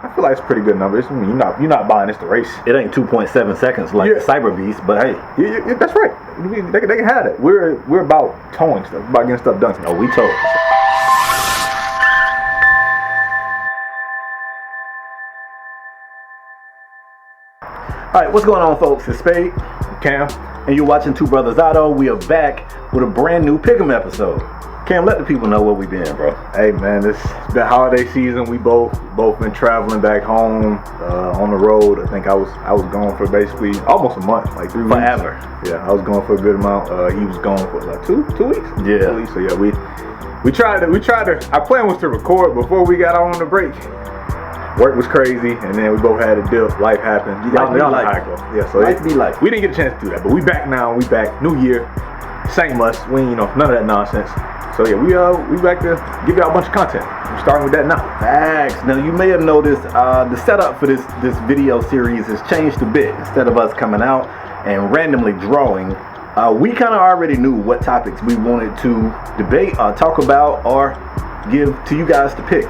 I feel like it's a pretty good number. I mean, you're not buying this to race. It ain't 2.7 seconds like the Cyber Beast, but hey. Yeah, that's right. They can have it. We're about towing stuff, about getting stuff done. Oh, we tow. Alright, what's going on, folks? It's Spade, Cam, and you're watching Two Brothers Auto. We are back with a brand new Pick'em episode. Cam, let the people know where we been, bro. Hey man, it's the holiday season. We both been traveling back home on the road. I think I was gone for basically almost a month, like 3 weeks. Forever. Yeah, I was gone for a good amount. He was gone for like two weeks. Yeah. 2 weeks. So yeah, we tried to. Our plan was to record before we got on the break. Work was crazy, and then we both had a dip. Life happened. Y'all know how it goes. Yeah, so life be life. We didn't get a chance to do that, but we back now. We back. New year, same us. We none of that nonsense. So yeah, we back to give y'all a bunch of content. We're starting with that now. Facts. Now you may have noticed the setup for this video series has changed a bit. Instead of us coming out and randomly drawing, we kind of already knew what topics we wanted to debate, talk about, or give to you guys to pick.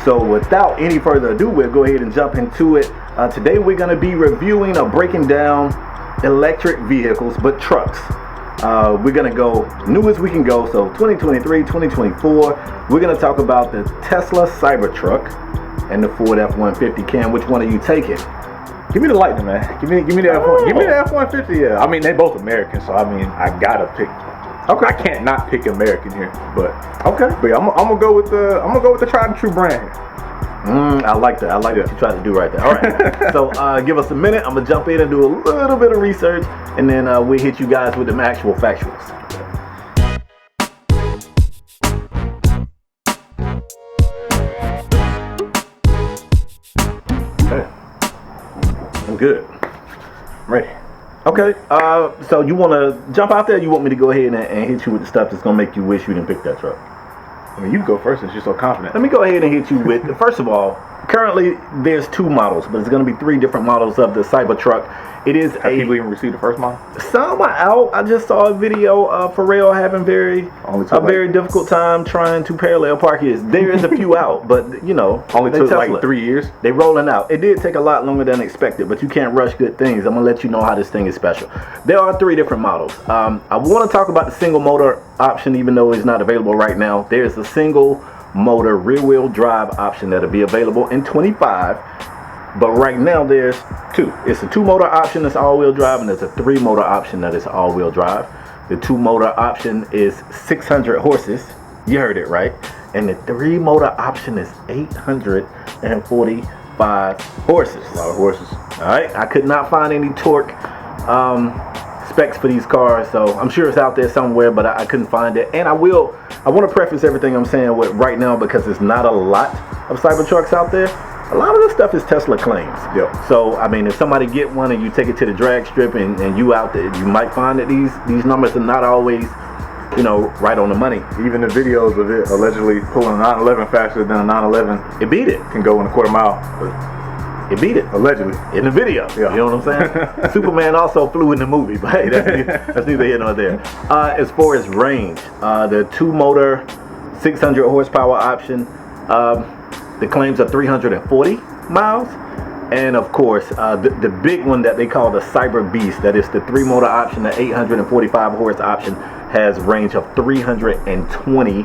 So without any further ado, we'll go ahead and jump into it. Today we're going to be reviewing or breaking down electric vehicles, but trucks. We're going to go new as we can go. So 2023, 2024, we're going to talk about the Tesla Cybertruck and the Ford F-150. Cam, which one are you taking? Give me the Lightning, man. Give me the F-150. Yeah, I mean they both American, so I mean I gotta pick. Okay, I can't not pick American here, but okay. But yeah, I'm gonna go with the tried and true brand here. I like that. I like what you tried to do right there. All right. So give us a minute. I'm gonna jump in and do a little bit of research, and then we'll hit you guys with them actual factuals. Okay. I'm good. I'm ready. Okay, so you want to jump out there? You want me to go ahead and hit you with the stuff that's going to make you wish you didn't pick that truck? I mean, you go first since you're so confident. Let me go ahead and hit you with, first of all, currently there's 2 models, but it's going to be 3 different models of the Cybertruck. It is Have people even received the first model? Some are out. I just saw a video of Pharrell having a very difficult time trying to parallel park his. There is a few out, but you know, only took like 3 years. They rolling out. It did take a lot longer than expected, but you can't rush good things. I'm gonna let you know how this thing is special. There are 3 different models. I want to talk about the single motor option, even though it's not available right now. There's a single motor rear wheel drive option that'll be available in 25. But right now there's 2. It's a 2-motor option that's all-wheel drive, and there's a 3-motor option that is all-wheel drive. The 2-motor option is 600 horses. You heard it right. And the 3-motor option is 845 horses. A lot of horses. All right. I could not find any torque specs for these cars, so I'm sure it's out there somewhere, but I couldn't find it. And I want to preface everything I'm saying with right now because there's not a lot of Cybertrucks out there. A lot of this stuff is Tesla claims. Yep. So, I mean, if somebody get one and you take it to the drag strip and you out there, you might find that these numbers are not always, you know, right on the money. Even the videos of it allegedly pulling a 911 faster than a 911. It beat it. Can go in a quarter mile. It beat it. Allegedly. In the video. Yeah. You know what I'm saying? Superman also flew in the movie, but hey, that's neither here nor there. As far as range, the 2-motor 600 horsepower option, the claims are 340 miles, and of course the big one that they call the Cyber Beast, that is the 3-motor option, the 845 horse option, has range of 320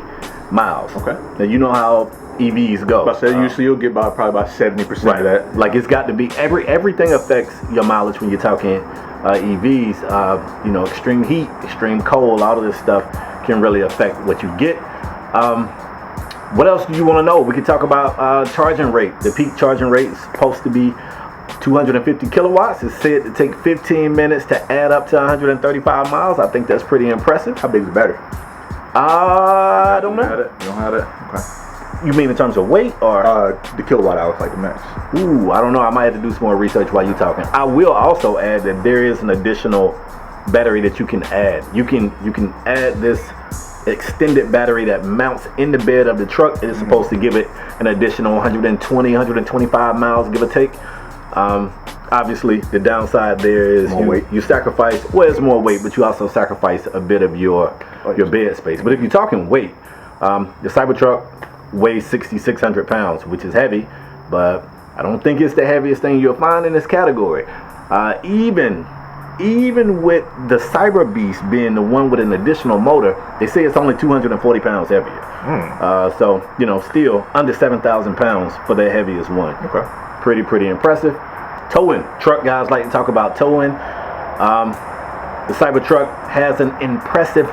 miles. Okay. Now you know how EVs go. I said usually you'll get probably about 70% of that. Like it's got to be everything affects your mileage when you're talking EVs. You know, extreme heat, extreme cold, all of this stuff can really affect what you get. What else do you want to know? We could talk about charging rate. The peak charging rate is supposed to be 250 kilowatts. It's said to take 15 minutes to add up to 135 miles. I think that's pretty impressive. How big is the battery? I don't know. You don't have that? Okay. You mean in terms of weight or? The kilowatt hours, like the max. Ooh, I don't know. I might have to do some more research while you're talking. I will also add that there is an additional battery that you can add. You can add this extended battery that mounts in the bed of the truck. It is supposed to give it an additional 120, 125 miles, give or take. Obviously, the downside there is you sacrifice, well, it's more weight, but you also sacrifice a bit of your bed space. But if you're talking weight, the Cybertruck weighs 6,600 pounds, which is heavy, but I don't think it's the heaviest thing you'll find in this category. Even with the Cyber Beast being the one with an additional motor, they say it's only 240 pounds heavier. So, you know, still under 7,000 pounds for the heaviest one. Okay. Pretty impressive. Towing. Truck guys like to talk about towing. The Cybertruck has an impressive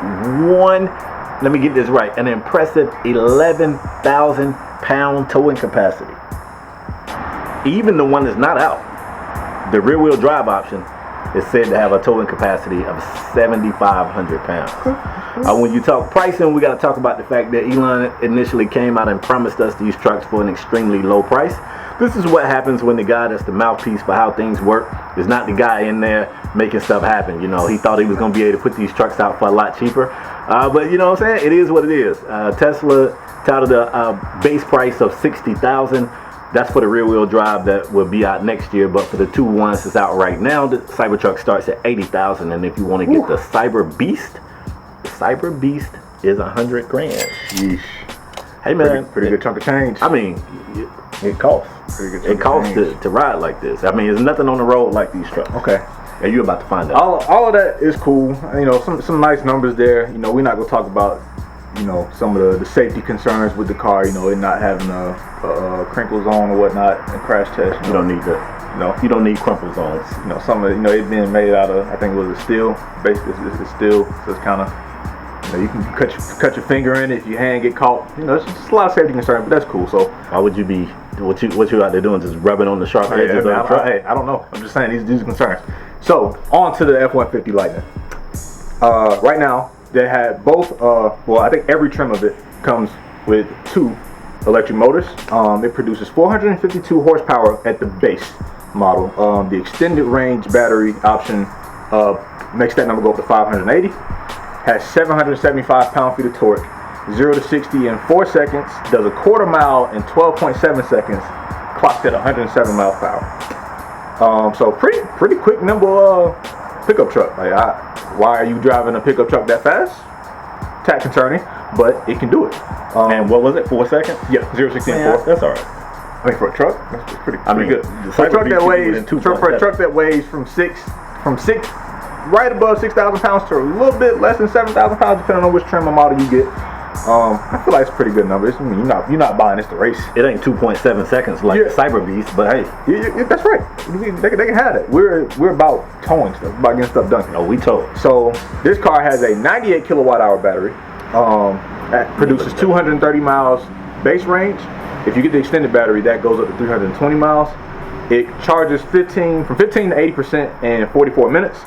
let me get this right, an impressive 11,000 pound towing capacity. Even the one that's not out, the rear wheel drive option, is said to have a towing capacity of 7,500 pounds. When you talk pricing, we got to talk about the fact that Elon initially came out and promised us these trucks for an extremely low price. This is what happens when the guy that's the mouthpiece for how things work is not the guy in there making stuff happen. You know, he thought he was going to be able to put these trucks out for a lot cheaper. But you know what I'm saying? It is what it is. Tesla touted a base price of $60,000. That's for the rear-wheel drive that will be out next year. But for the two ones that's out right now, the Cybertruck starts at $80,000. And if you want to get the Cyber Beast is $100 grand. Yeesh. Hey man, pretty good chunk of change. I mean, it costs. It costs to ride like this. I mean, there's nothing on the road like these trucks. Okay. And you're about to find out. All of that is cool. You know, some nice numbers there. You know, we're not gonna talk about, you know, some of the safety concerns with the car. You know, it not having crinkle zone or whatnot and crash test. You don't need that. No, you don't need crumple zones. You know, some of it, you know, it being made out of, I think it was a steel. Basically, it's steel, so it's kind of, you know, you can cut your finger in it if your hand get caught. You know, it's just a lot of safety concerns, but that's cool. So why would you be? What you out there doing? Just rubbing on the sharp edges of the truck? Hey, I don't know. I'm just saying these are concerns. So on to the F-150 Lightning. Right now they had both. Well, I think every trim of it comes with 2 electric motors. It produces 452 horsepower at the base model. The extended range battery option makes that number go up to 580. Has 775 pound-feet of torque. 0 to 60 in 4 seconds. Does a quarter mile in 12.7 seconds. Clocked at 107 miles per hour. So pretty quick, nimble pickup truck. Like, why are you driving a pickup truck that fast? Tad concerning, but it can do it. And what was it? 4 seconds? Yeah, 0 to 60 in 4. That's all right. I mean, for a truck, that's pretty good. For a truck that weighs from right above 6,000 pounds to a little bit less than 7,000 pounds, depending on which trim or model you get. I feel like it's pretty good numbers. I mean, you're not buying this to race. It ain't 2.7 seconds like the Cyber Beast, but hey, that's right. They can have it. We're about towing stuff, about getting stuff done. No, we tow. So this car has a 98 kilowatt hour battery. That produces 230 miles base range. If you get the extended battery, that goes up to 320 miles. It charges from 15 to 80% in 44 minutes.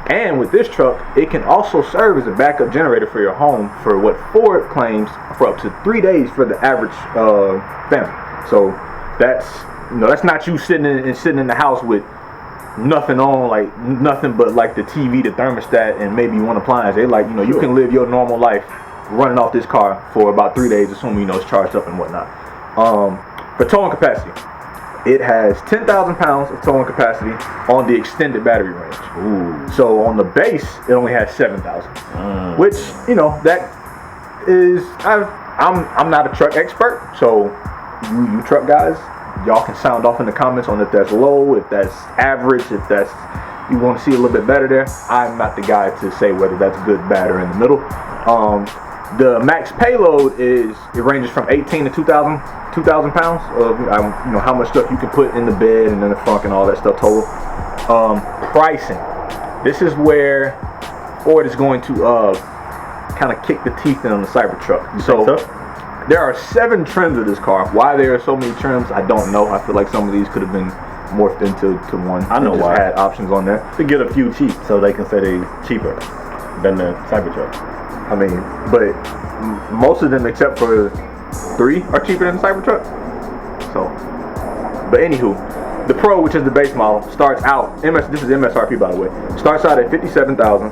And with this truck, it can also serve as a backup generator for your home for what Ford claims for up to 3 days for the average family. So that's not you sitting in the house with nothing on, like nothing but like the TV, the thermostat, and maybe one appliance. They like, you know, you can live your normal life running off this car for about 3 days, assuming, you know, it's charged up and whatnot. For towing capacity, it has 10,000 pounds of towing capacity on the extended battery range. Ooh. So on the base, it only has 7,000, which, you know, that is, I'm not a truck expert, so you truck guys, y'all can sound off in the comments on if that's low, if that's average, if that's, you want to see a little bit better there. I'm not the guy to say whether that's good, bad, or in the middle. The max payload ranges from 18 to 2,000 pounds of, you know, how much stuff you can put in the bed and in the front and all that stuff total. Pricing. This is where Ford is going to kind of kick the teeth in on the Cybertruck. So there are 7 trims of this car. Why there are so many trims, I don't know. I feel like some of these could have been morphed into one. I know why. Had options on there to get a few cheap, so they can say they're cheaper than the Cybertruck. I mean, but most of them, except for 3, are cheaper than the Cybertruck. So, but anywho, the Pro, which is the base model, starts out, this is MSRP by the way, starts out at 57,000.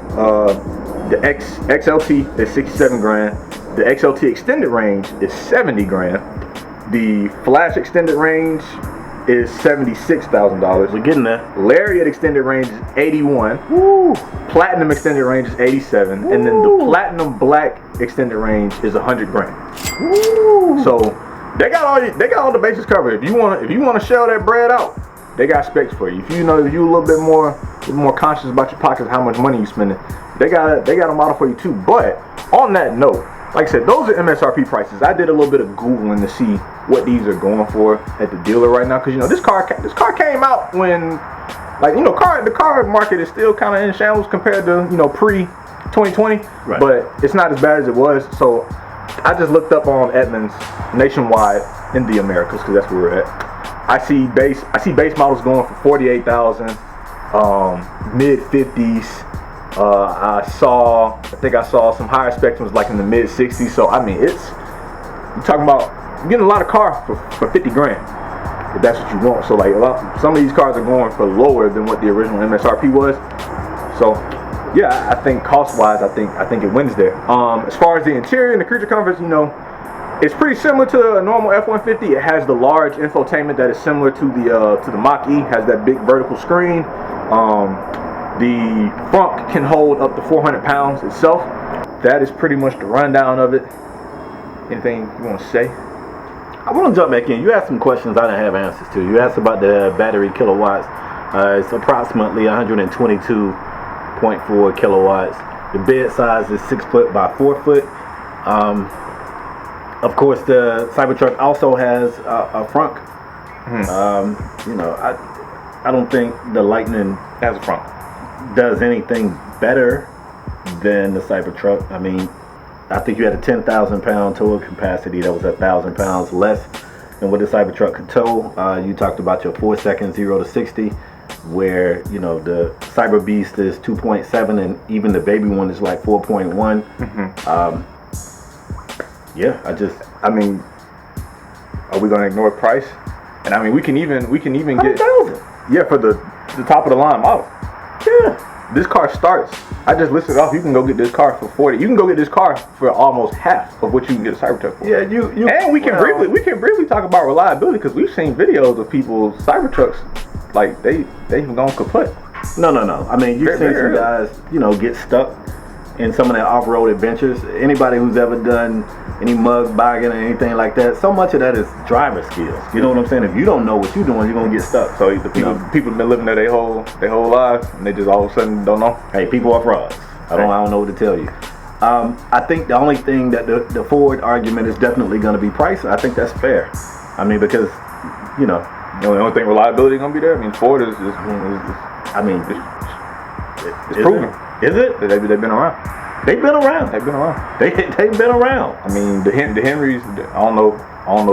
The XLT is 67 grand. The XLT extended range is 70 grand. The Flash extended range is $76,000. We're getting there. Lariat extended range is 81. Woo. Platinum extended range is 87. Woo. And then the Platinum Black extended range is 100 grand. Woo. So They got all the bases covered. If you want to shell that bread out, they got specs for you. If you a little bit more conscious about your pockets, how much money you spending, they got a model for you too. But on that note, like I said, those are MSRP prices. I did a little bit of Googling to see what these are going for at the dealer right now, because this car came out when, the car market is still kind of in shambles compared to pre 2020, right. But it's not as bad as it was. So I just looked up on Edmunds nationwide in the Americas, because that's where we're at. I see base models going for 48,000, mid 50s. I think I saw some higher spectrums like in the mid 60s. So I mean, you're talking about getting a lot of car for 50 grand if that's what you want. So some of these cars are going for lower than what the original MSRP was. So yeah, I think cost wise, I think it wins there. As far as the interior and the creature comforts, it's pretty similar to a normal F-150. It has the large infotainment that is similar to the Mach-E. Has that big vertical screen. The front can hold up to 400 pounds itself. That is pretty much the rundown of it. Anything you want to say? I want to jump back in. You asked some questions I didn't have answers to. You asked about the battery kilowatts. It's approximately 122.4 kilowatts. The bed size is 6 foot by 4 foot. Of course, the Cybertruck also has a frunk. I don't think the Lightning has a frunk. Does anything better than the Cybertruck. I mean, I think you had a 10,000 pound towing capacity that was 1,000 pounds less than what the Cybertruck could tow. You talked about your 4 seconds 0 to 60, where the Cyber Beast is 2.7 and even the baby one is like 4.1. Yeah, I mean, are we gonna ignore price? And I mean, we can even get 100,000. Yeah, for the top of the line model. Yeah, this car starts. I just listed off. You can go get this car for 40. You can go get this car for almost half of what you can get a Cybertruck for. Yeah, and we can briefly talk about reliability, because we've seen videos of people's Cybertrucks like they've gone kaput. No. I mean, you've seen some guys, get stuck in some of their off-road adventures. Anybody who's ever done any mug bogging or anything like that, so much of that is driver skills. You know what I'm saying? If you don't know what you're doing, you're gonna get stuck. So the people have been living there their whole lives, and they just all of a sudden don't know. Hey, people are frauds. I don't know what to tell you. I think the only thing that the Ford argument is definitely going to be price. I think that's fair. I mean, because the only thing reliability is gonna be there. I mean, Ford is it's proven. Is it? They've been around. They've been around. They've been around. They've been around. I mean, the Henrys. I don't know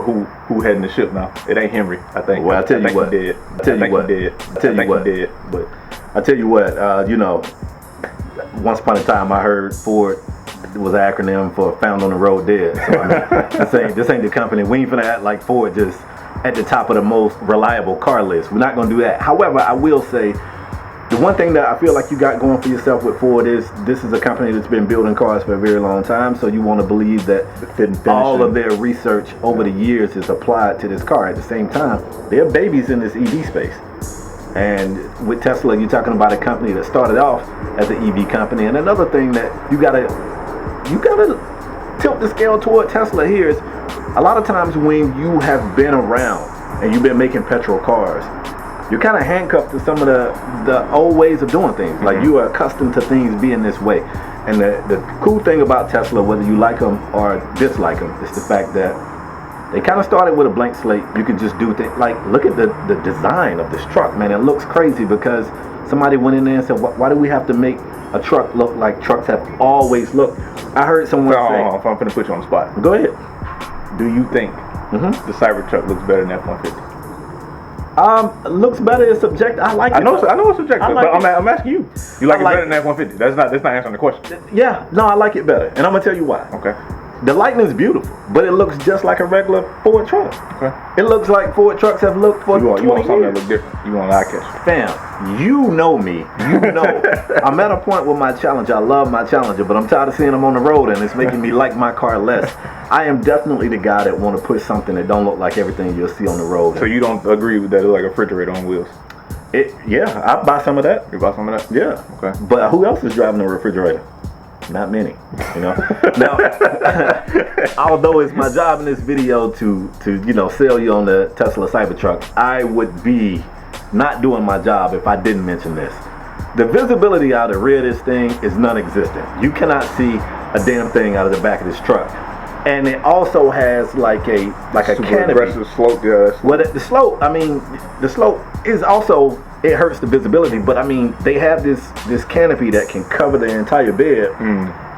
who heading the ship now. It ain't Henry. I think. Well, I tell you what. He did. But I tell you what. Once upon a time, I heard Ford was an acronym for Found on the Road Dead. So I mean, this ain't the company. We ain't finna act like Ford just at the top of the most reliable car list. We're not gonna do that. However, I will say, the one thing that I feel like you got going for yourself with Ford is this is a company that's been building cars for a very long time, so you want to believe that all of their research over the years is applied to this car. At the same time, they're babies in this EV space. And with Tesla, you're talking about a company that started off as an EV company. And another thing that you gotta tilt the scale toward Tesla here is a lot of times when you have been around and you've been making petrol cars, you're kind of handcuffed to some of the old ways of doing things. Like you are accustomed to things being this way. And the cool thing about Tesla, whether you like them or dislike them, is the fact that they kind of started with a blank slate. You could just do things. Like, look at the design of this truck, man. It looks crazy because somebody went in there and said, why do we have to make a truck look like trucks have always looked? I heard someone say... I'm going to put you on the spot. Go ahead. Do you think the Cybertruck looks better than F-150? Looks better is subjective. I like it. I know it's subjective, like but I'm asking you. You like it better than F-150? That's not answering the question. Yeah, no, I like it better, and I'm gonna tell you why. Okay. The Lightning's beautiful, but it looks just like a regular Ford truck. Okay. It looks like Ford trucks have looked for 20 years. You want something that look different. You want an eye catcher. Fam, you know me. You know. I'm at a point with my Challenger. I love my Challenger, but I'm tired of seeing them on the road, and it's making me like my car less. I am definitely the guy that want to put something that don't look like everything you'll see on the road. So you don't agree with that? It look like a refrigerator on wheels? Yeah, I'd buy some of that. You buy some of that? Yeah. Okay. But who else is driving a refrigerator? Not many, you know. Now, although it's my job in this video to sell you on the Tesla Cybertruck, I would be not doing my job if I didn't mention this. The visibility out of the rear of this thing is non-existent. You cannot see a damn thing out of the back of this truck. And it also has like a canopy. Aggressive slope, yeah. Well, the slope is also, it hurts the visibility, but I mean, they have this canopy that can cover the entire bed.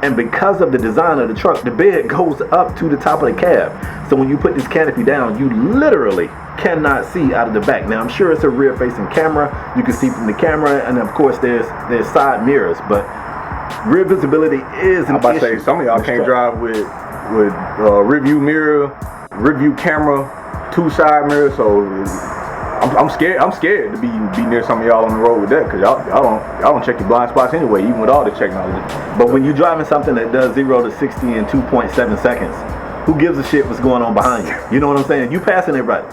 And because of the design of the truck, the bed goes up to the top of the cab. So when you put this canopy down, you literally cannot see out of the back. Now, I'm sure it's a rear-facing camera. You can see from the camera, and of course, there's side mirrors, but rear visibility is an issue. I'm about to say, some of y'all can't drive with rear view mirror, rear view camera, 2 side mirrors. So I'm scared. I'm scared to be near some of y'all on the road with that, because y'all don't check your blind spots anyway, even with all the technology. But when you're driving something that does 0 to 60 in 2.7 seconds, who gives a shit what's going on behind you? You know what I'm saying? You passing everybody.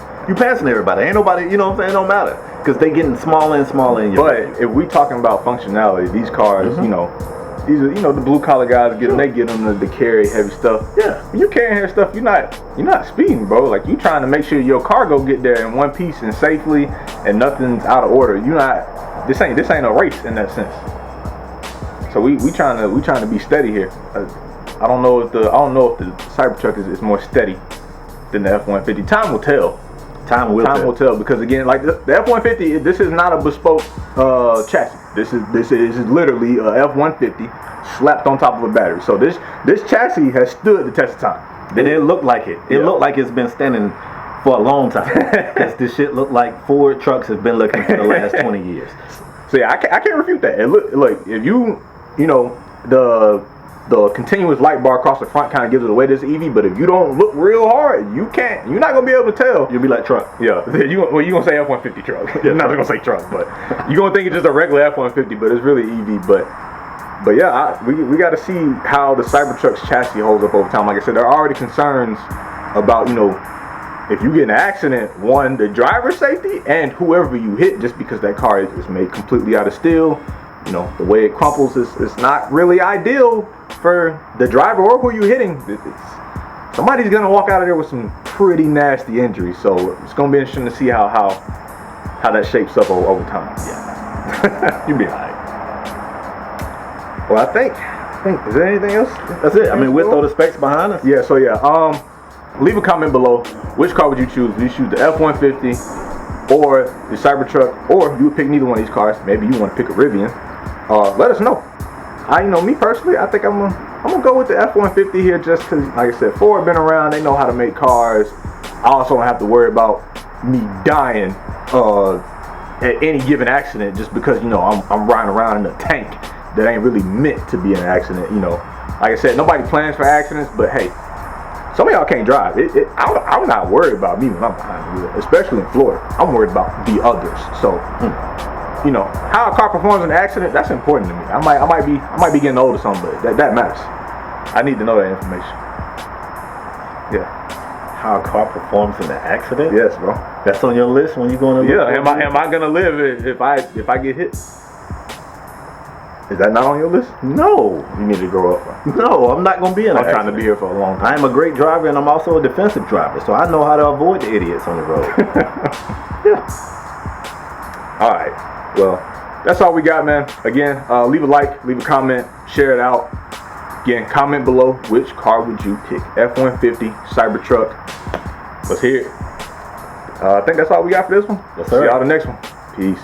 Ain't nobody. You know what I'm saying? It don't matter, because they getting smaller and smaller in your face. But if we talking about functionality, these cars, these are, the blue collar guys get them. They get them to carry heavy stuff. Yeah. When you carrying heavy stuff, you're not speeding, bro. Like, you trying to make sure your cargo get there in one piece and safely, and nothing's out of order. This ain't a race in that sense. So we trying to be steady here. I don't know if the Cybertruck is more steady than the F-150. Time will tell. Time will tell, because again, like the F-150, this is not a bespoke chassis. This is literally a F-150 slapped on top of a battery. So this chassis has stood the test of time. And it looked like it. It looked like it's been standing for a long time. Because this shit looked like Ford trucks have been looking for the last 20 years. So yeah, I can't refute that. It look, if the continuous light bar across the front kind of gives it away this EV, but if you don't look real hard, you're not gonna be able to tell. You'll be like truck. Yeah, you gonna say F-150 truck. You're not gonna say truck, but you're gonna think it's just a regular F-150, but it's really EV. But yeah, we got to see how the Cybertruck's chassis holds up over time. Like I said, there are already concerns about if you get in an accident, one, the driver's safety and whoever you hit, just because that car is made completely out of steel. The way it crumples is not really ideal for the driver or who you're hitting. Somebody's gonna walk out of there with some pretty nasty injuries. So it's gonna be interesting to see how that shapes up over time. Yeah, you'll be alright. Well, I think. Is there anything else? That's it. I mean, we'll throw the specs behind us. Yeah. So yeah. Leave a comment below. Which car would you choose? Would you choose the F-150 or the Cybertruck, or you would pick neither one of these cars? Maybe you want to pick a Rivian. Let us know. Me personally, I think I'm gonna go with the F-150 here, just because, like I said, Ford been around. They know how to make cars. I also don't have to worry about me dying at any given accident just because I'm riding around in a tank that ain't really meant to be in an accident. Like I said, nobody plans for accidents, but hey, some of y'all can't drive. I'm not worried about me when I'm behind the wheel, especially in Florida. I'm worried about the others. So. How a car performs in an accident, that's important to me. I might be getting old or something, but that matters. I need to know that information. Yeah. How a car performs in an accident? Yes, bro. That's on your list when you're going to. Yeah. Am I gonna live if I get hit? Is that not on your list? No. You need to grow up. No, I'm not gonna be in an accident. I'm trying to be here for a long time. I am a great driver, and I'm also a defensive driver, so I know how to avoid the idiots on the road. Yeah. All right. Well, that's all we got, man. Again, leave a like, leave a comment, share it out. Again, comment below, which car would you pick? F-150, Cybertruck. Let's hear it. I think that's all we got for this one. Yes, sir. See y'all the next one. Peace.